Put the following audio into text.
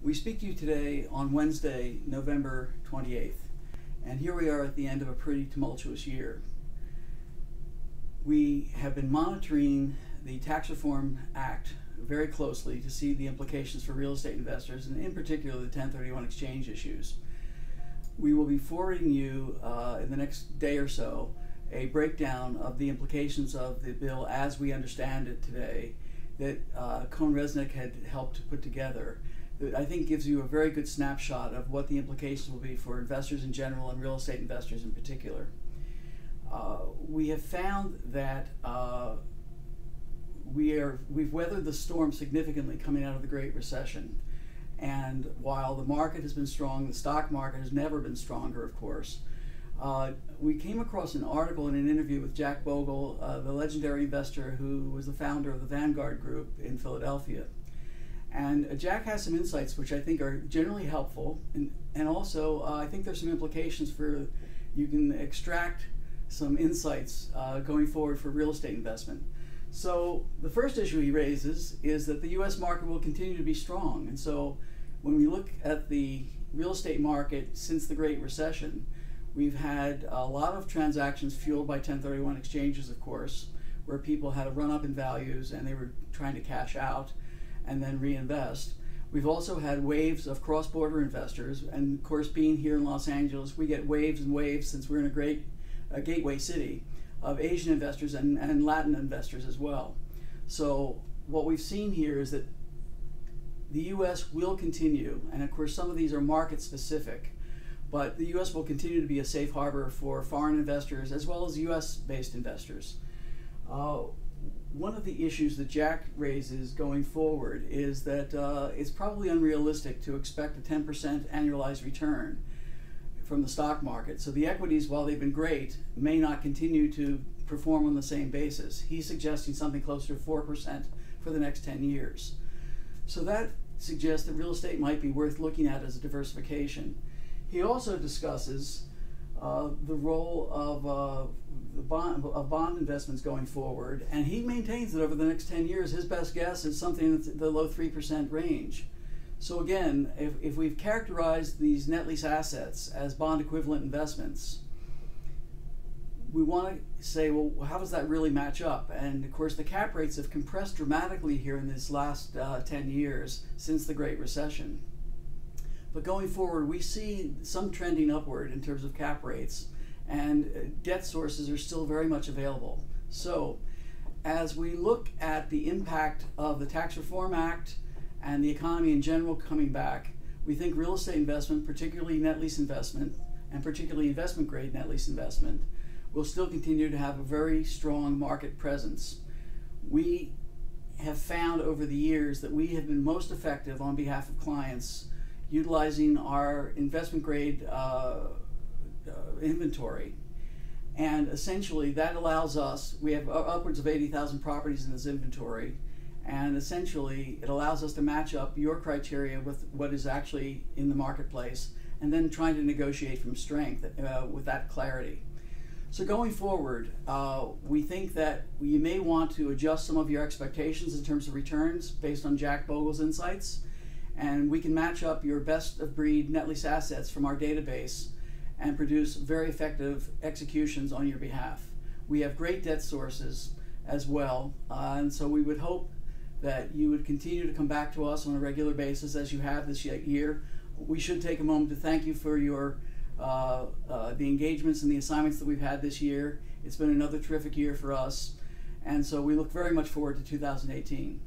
We speak to you today on Wednesday, November 28th, and here we are at the end of a pretty tumultuous year. We have been monitoring the Tax Reform Act very closely to see the implications for real estate investors, and in particular the 1031 exchange issues. We will be forwarding you in the next day or so a breakdown of the implications of the bill as we understand it today that Cohn-Resnick had helped to put together. That I think gives you a very good snapshot of what the implications will be for investors in general and real estate investors in particular. We have found that we've weathered the storm significantly coming out of the Great Recession. And while the market has been strong, the stock market has never been stronger, of course. We came across an article in an interview with Jack Bogle, the legendary investor who was the founder of the Vanguard group in Philadelphia. And Jack has some insights which I think are generally helpful, and also I think there's some implications for, you can extract some insights going forward for real estate investment. So the first issue he raises is that the U.S. market will continue to be strong. And so when we look at the real estate market since the Great Recession, we've had a lot of transactions fueled by 1031 exchanges, of course, where people had a run up in values and they were trying to cash out and then reinvest. We've also had waves of cross-border investors, and of course being here in Los Angeles, we get waves and waves, since we're in a great gateway city, of Asian investors and Latin investors as well. So what we've seen here is that the U.S. will continue, and of course some of these are market specific, but the U.S. will continue to be a safe harbor for foreign investors as well as U.S.-based investors. One of the issues that Jack raises going forward is that it's probably unrealistic to expect a 10% annualized return from the stock market. So the equities, while they've been great, may not continue to perform on the same basis. He's suggesting something closer to 4% for the next 10 years. So that suggests that real estate might be worth looking at as a diversification. He also discusses the role of bond investments going forward, and he maintains that over the next 10 years his best guess is something in the low 3% range. So again, if we've characterized these net lease assets as bond equivalent investments, we want to say, well, how does that really match up? And of course the cap rates have compressed dramatically here in this last 10 years since the Great Recession. But going forward, we see some trending upward in terms of cap rates, and debt sources are still very much available. So as we look at the impact of the Tax Reform Act and the economy in general coming back, we think real estate investment, particularly net lease investment, and particularly investment grade net lease investment, will still continue to have a very strong market presence. We have found over the years that we have been most effective on behalf of clients utilizing our investment grade inventory. And essentially that allows us, we have upwards of 80,000 properties in this inventory, and essentially it allows us to match up your criteria with what is actually in the marketplace, and then trying to negotiate from strength with that clarity. So going forward, we think that you may want to adjust some of your expectations in terms of returns based on Jack Bogle's insights, and we can match up your best of breed net lease assets from our database and produce very effective executions on your behalf. We have great debt sources as well, and so we would hope that you would continue to come back to us on a regular basis as you have this year. We should take a moment to thank you for your the engagements and the assignments that we've had this year. It's been another terrific year for us, and so we look very much forward to 2018.